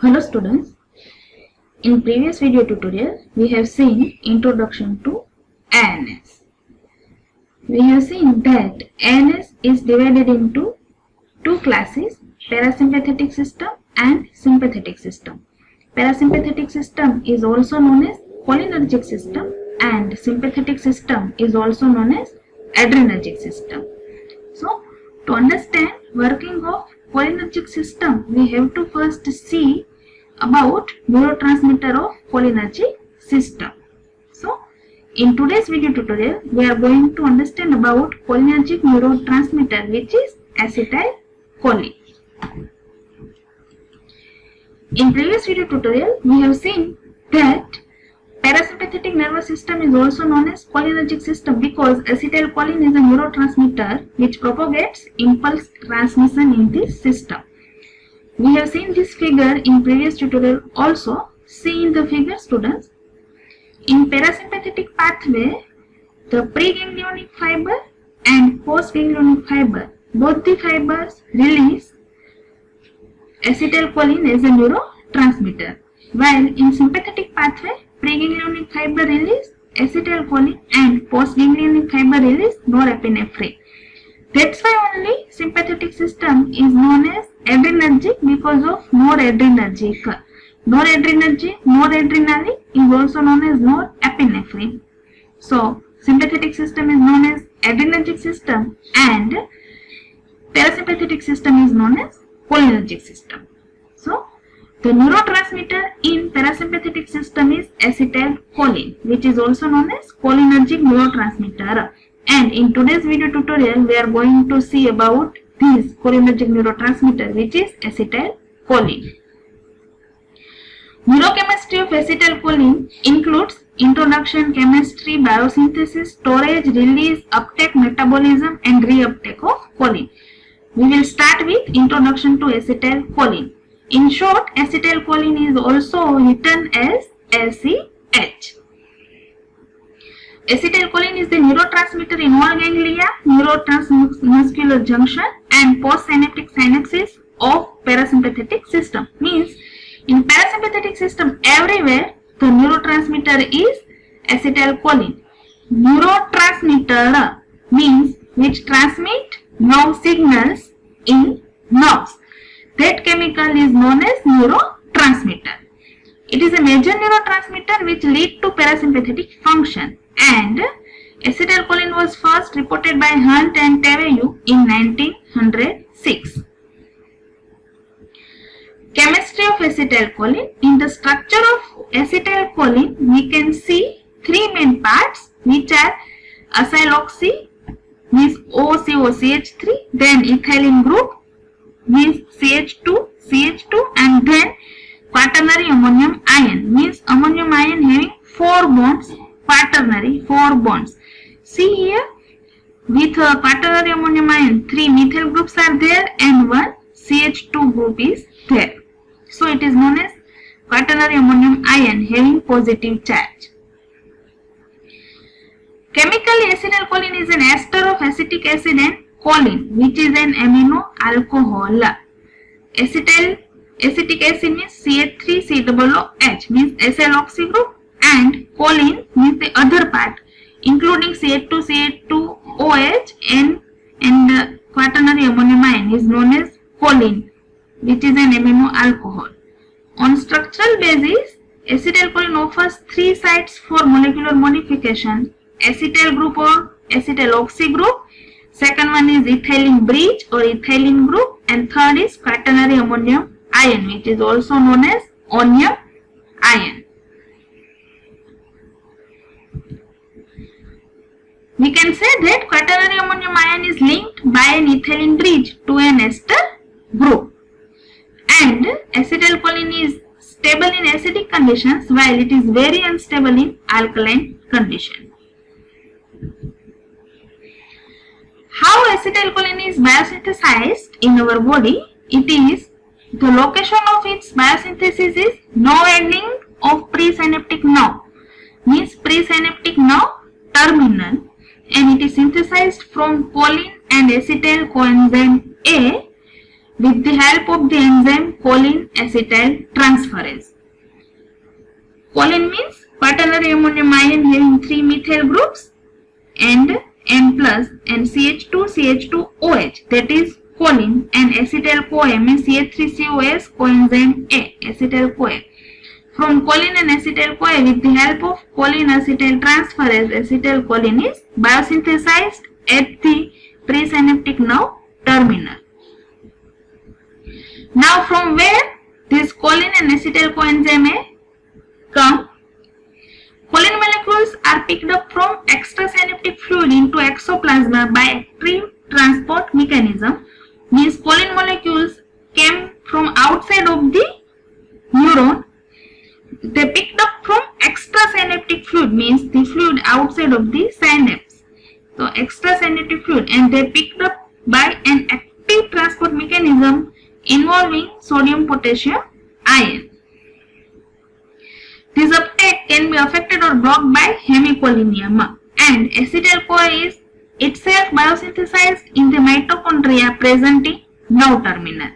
Hello students, in previous video tutorial we have seen introduction to ANS. We have seen that ANS is divided into two classes, parasympathetic system and sympathetic system. Parasympathetic system is also known as cholinergic system and sympathetic system is also known as adrenergic system. So to understand working of cholinergic system, we have to first see about neurotransmitter of cholinergic system. So in today's video tutorial, we are going to understand about cholinergic neurotransmitter, which is acetylcholine. In previous video tutorial, we have seen that parasympathetic nervous system is also known as cholinergic system because acetylcholine is a neurotransmitter which propagates impulse transmission in this system. We have seen this figure in previous tutorial also. See in the figure, students. In parasympathetic pathway, the preganglionic fiber and postganglionic fiber, both the fibers release acetylcholine as a neurotransmitter, while in sympathetic pathway, preganglionic fiber release acetylcholine and postganglionic fiber release norepinephrine. That's why only sympathetic system is known as adrenergic because of noradrenergic. Noradrenaline is also known as norepinephrine. So sympathetic system is known as adrenergic system and parasympathetic system is known as cholinergic system. So the neurotransmitter in parasympathetic system is acetylcholine, which is also known as cholinergic neurotransmitter. And in today's video tutorial, we are going to see about this cholinergic neurotransmitter, which is acetylcholine. Neurochemistry of acetylcholine includes introduction, chemistry, biosynthesis, storage, release, uptake, metabolism, and reuptake of choline. We will start with introduction to acetylcholine. In short, acetylcholine is also written as ACH. Acetylcholine is the neurotransmitter in all ganglia, neurotransmuscular junction and postsynaptic synapses of parasympathetic system. Means in parasympathetic system everywhere the neurotransmitter is acetylcholine. Neurotransmitter means which transmit nerve signals in nerves. That chemical is known as neurotransmitter. It is a major neurotransmitter which lead to parasympathetic function, and acetylcholine was first reported by Hunt and Taveyu in 1906. Chemistry of acetylcholine. In the structure of acetylcholine, we can see three main parts which are acyloxy means OCOCH3, then ethylene group means CH2, and then quaternary ammonium ion means ammonium ion having 4 bonds, quaternary 4 bonds. See here, with quaternary ammonium ion 3 methyl groups are there and 1 CH2 group is there. So it is known as quaternary ammonium ion having positive charge. Chemically, acetylcholine is an ester of acetic acid and choline, which is an amino alcohol. Acetic acid means CH3COOH means acyloxy group, and choline means the other part including CH2CH2OH and quaternary ammonium ion is known as choline, which is an amino alcohol. On structural basis, acetylcholine offers 3 sites for molecular modification: acetyl group or acetyloxy group, second one is ethylene bridge or ethylene group, and third is quaternary ammonium ion, which is also known as onium ion. We can say that quaternary ammonium ion is linked by an ethylene bridge to an ester group, and acetylcholine is stable in acidic conditions while it is very unstable in alkaline conditions. How acetylcholine is biosynthesized in our body? It is the location of its biosynthesis is nerve ending of presynaptic nerve, means presynaptic nerve terminal, and it is synthesized from choline and acetyl coenzyme A with the help of the enzyme choline acetyl transferase. Choline means quaternary ammonium ion having 3 methyl groups and N plus and CH2CH2OH, that is choline, and acetyl-CoA means CH3COS coenzyme A, acetyl-CoA. From choline and acetyl-CoA, with the help of choline acetyl transferase, acetylcholine is biosynthesized at the presynaptic nerve terminal. Now, from where this choline and acetyl coenzyme A come? Choline molecules are picked up from extrasynaptic fluid into exoplasma by active transport mechanism. Means choline molecules came from outside of the neuron. They picked up from extrasynaptic fluid, means the fluid outside of the synapse. So extrasynaptic fluid, and they picked up by an active transport mechanism involving sodium potassium ion. This uptake can be affected or blocked by hemicholinemia, and acetyl-CoA is itself biosynthesized in the mitochondria present in nerve terminal,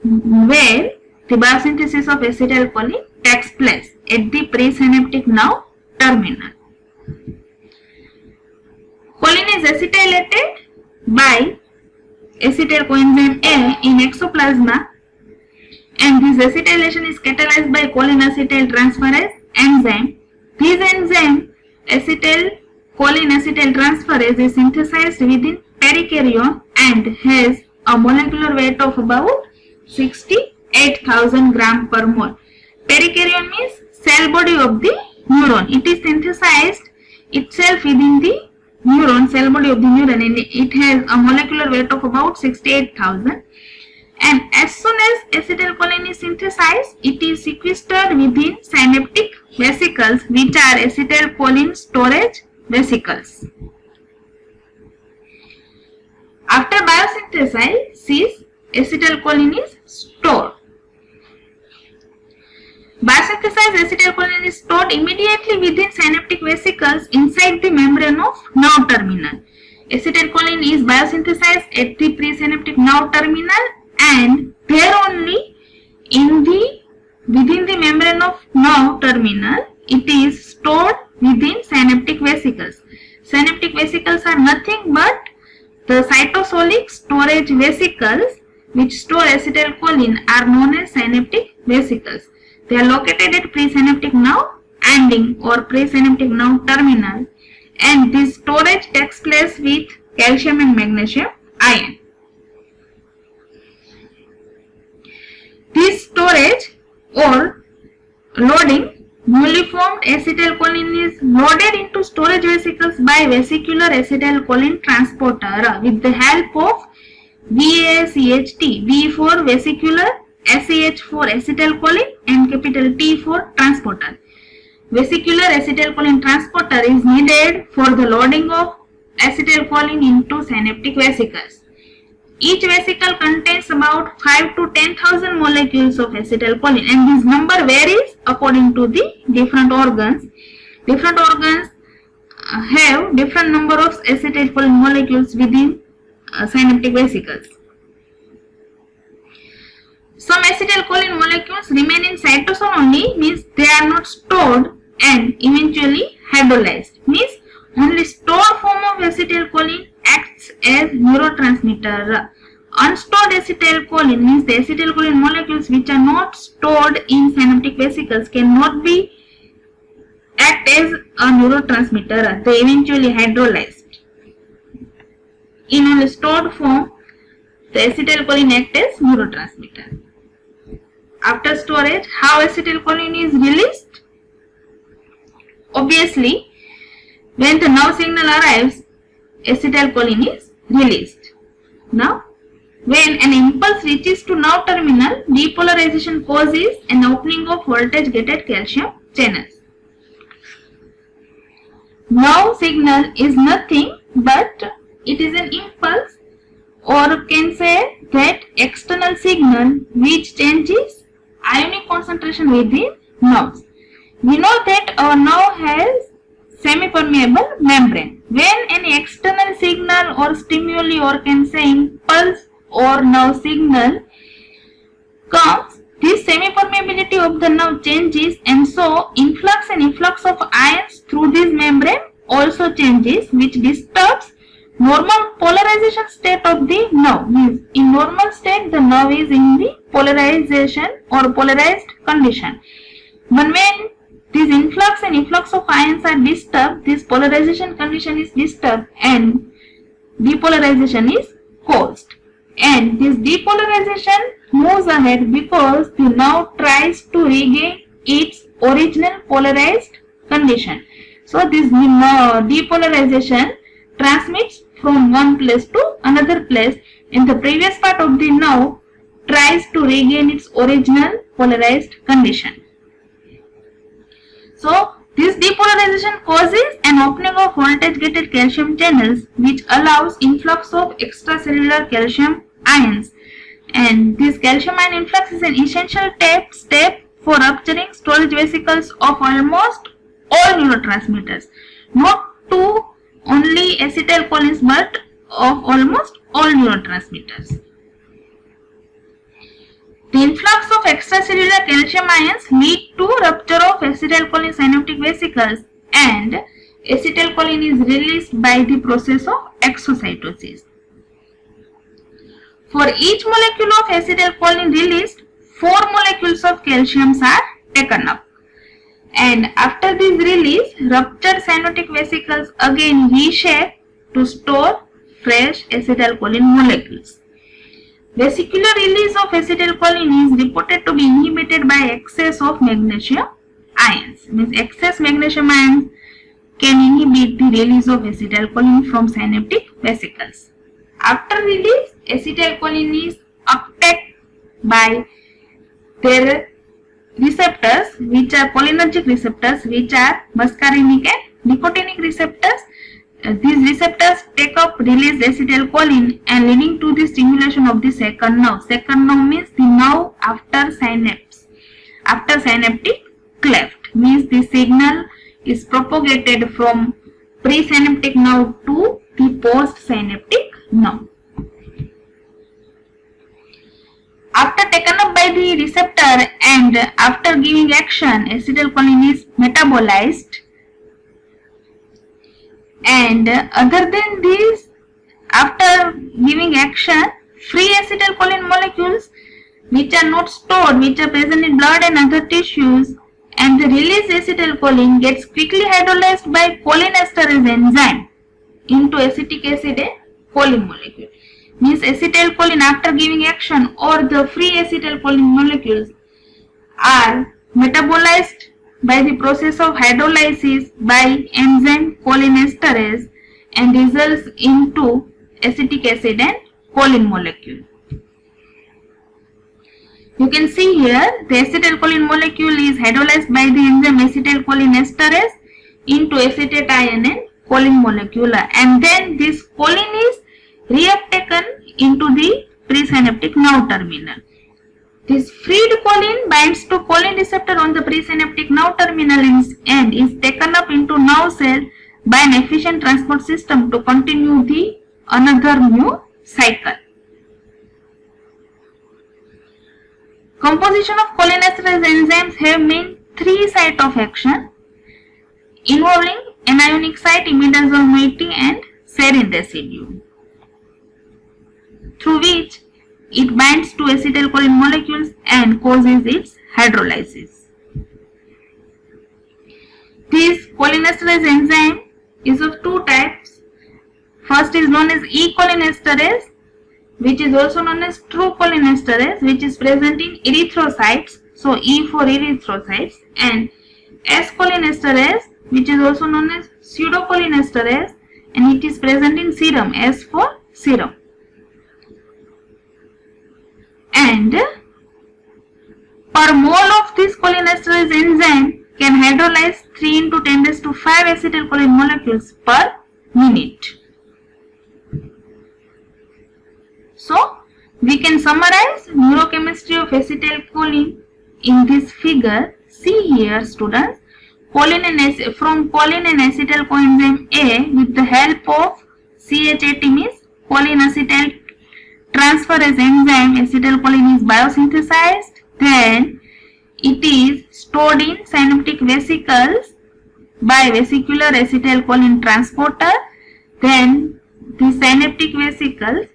where the biosynthesis of acetylcholine takes place at the presynaptic nerve terminal. Choline is acetylated by acetyl coenzyme A in exoplasma, and this acetylation is catalyzed by choline acetyl transferase enzyme. This enzyme, acetylcholine acetyl transferase, is synthesized within perikaryon and has a molecular weight of about 68,000 gram per mole. Perikaryon means cell body of the neuron. It is synthesized itself within the neuron, cell body of the neuron, and it has a molecular weight of about 68,000. And as soon as acetylcholine is synthesized, it is sequestered within synaptic vesicles, which are acetylcholine storage vesicles. After biosynthesis, acetylcholine is stored. Biosynthesized acetylcholine is stored immediately within synaptic vesicles inside the membrane of nerve terminal. Acetylcholine is biosynthesized at the presynaptic nerve terminal, and there only within the membrane of nerve terminal it is stored within synaptic vesicles. Synaptic vesicles are nothing but the cytosolic storage vesicles which store acetylcholine are known as synaptic vesicles. They are located at presynaptic nerve ending or presynaptic nerve terminal, and this storage takes place with calcium and magnesium ion. This storage or loading, newly formed acetylcholine is loaded into storage vesicles by vesicular acetylcholine transporter with the help of VACHT, V for vesicular, SAH for acetylcholine, and capital T for transporter. Vesicular acetylcholine transporter is needed for the loading of acetylcholine into synaptic vesicles. Each vesicle contains about 5 to 10,000 molecules of acetylcholine, and this number varies according to the different organs. Different organs have different number of acetylcholine molecules within synaptic vesicles. Some acetylcholine molecules remain in cytosol only, means they are not stored and eventually hydrolyzed, means only stored form of acetylcholine acts as neurotransmitter. Unstored acetylcholine means the acetylcholine molecules which are not stored in synaptic vesicles cannot be act as a neurotransmitter. They eventually hydrolyzed. In only stored form, the acetylcholine acts as neurotransmitter. After storage, how acetylcholine is released? Obviously, when the nerve signal arrives, acetylcholine is released. Now, when an impulse reaches to nerve terminal, depolarization causes an opening of voltage gated calcium channels. Nerve signal is nothing but it is an impulse, or can say that external signal which changes ionic concentration within nerves. We know that our nerve has semi-permeable membrane. When any external signal or stimuli, or can say impulse or nerve signal comes, this semi-permeability of the nerve changes, and so influx and efflux of ions through this membrane also changes, which disturbs normal polarization state of the nerve. Means in normal state the nerve is in the polarization or polarized condition. But when this influx and efflux of ions are disturbed, this polarization condition is disturbed and depolarization is caused. And this depolarization moves ahead because the nerve tries to regain its original polarized condition. So this depolarization transmits from one place to another place, and the previous part of the nerve tries to regain its original polarized condition. So this depolarization causes an opening of voltage gated calcium channels, which allows influx of extracellular calcium ions, and this calcium ion influx is an essential step for rupturing storage vesicles of almost all neurotransmitters, not to only acetylcholines but of almost all neurotransmitters. The influx of extracellular calcium ions lead to rupture of acetylcholine synaptic vesicles, and acetylcholine is released by the process of exocytosis. For each molecule of acetylcholine released, 4 molecules of calcium are taken up. And after this release, ruptured synaptic vesicles again reshape to store fresh acetylcholine molecules. Vesicular release of acetylcholine is reported to be inhibited by excess of magnesium ions. Means excess magnesium ions can inhibit the release of acetylcholine from synaptic vesicles. After release, acetylcholine is uptaken by their receptors, which are cholinergic receptors, which are muscarinic and nicotinic receptors. These receptors take up released acetylcholine and leading to the stimulation of the second nerve. Second nerve means the nerve after synapse, after synaptic cleft. Means the signal is propagated from presynaptic nerve to the postsynaptic nerve. After taken up by the receptor and after giving action, acetylcholine is metabolized. And other than this, after giving action, free acetylcholine molecules which are not stored, which are present in blood and other tissues, and the released acetylcholine gets quickly hydrolyzed by cholinesterase enzyme into acetic acid and choline molecule. Means acetylcholine after giving action or the free acetylcholine molecules are metabolized by the process of hydrolysis by enzyme cholinesterase and results into acetic acid and choline molecule. You can see here the acetylcholine molecule is hydrolyzed by the enzyme acetylcholinesterase into acetate ion and choline molecule, and then this choline is reuptaken into the presynaptic nerve terminal. This freed choline binds to choline receptor on the presynaptic nerve terminal and is taken up into nerve cell by an efficient transport system to continue the another new cycle. Composition of cholinesterase enzymes have main 3 sites of action involving anionic site, imidazole moiety and serine residue, through which it binds to acetylcholine molecules and causes its hydrolysis. This cholinesterase enzyme is of 2 types. First is known as E. cholinesterase, which is also known as true cholinesterase, which is present in erythrocytes. So E for erythrocytes, and S. cholinesterase, which is also known as pseudocholinesterase, and it is present in serum. S for serum. And per mole of this cholinesterase enzyme can hydrolyze 3 into 10 raised to 5 acetylcholine molecules per minute. So we can summarize neurochemistry of acetylcholine in this figure. See here, students, choline and acetyl coenzyme A with the help of CH18 means choline acetyl transferase enzyme acetylcholine is biosynthesized, then it is stored in synaptic vesicles by vesicular acetylcholine transporter. Then the synaptic vesicles,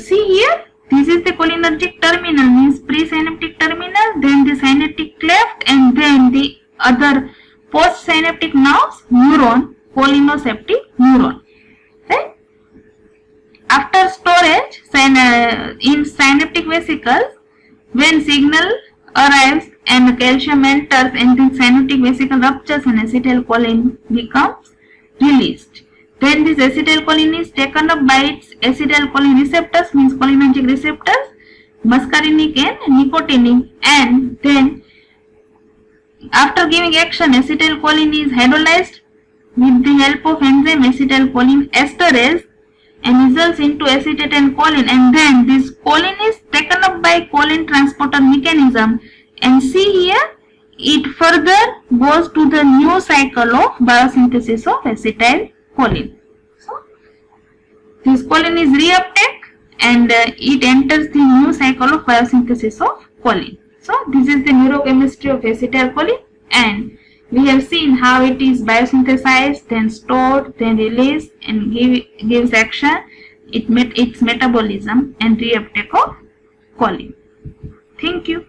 see here, this is the cholinergic terminal, means presynaptic terminal, then the synaptic cleft, and then the other postsynaptic nerves, neuron, cholinergic neuron. Right? After storage in synaptic vesicles, when signal arrives and calcium enters and the synaptic vesicle ruptures and acetylcholine becomes released. Then this acetylcholine is taken up by its acetylcholine receptors, means cholinergic receptors, muscarinic and nicotinic, and then after giving action, acetylcholine is hydrolyzed with the help of enzyme acetylcholine esterase and results into acetate and choline, and then this choline is taken up by choline transporter mechanism, and see here, it further goes to the new cycle of biosynthesis of acetylcholine. So this choline is reuptake and it enters the new cycle of biosynthesis of choline. So this is the neurochemistry of acetylcholine, and we have seen how it is biosynthesized, then stored, then released, and gives action, its metabolism and reuptake of choline. Thank you.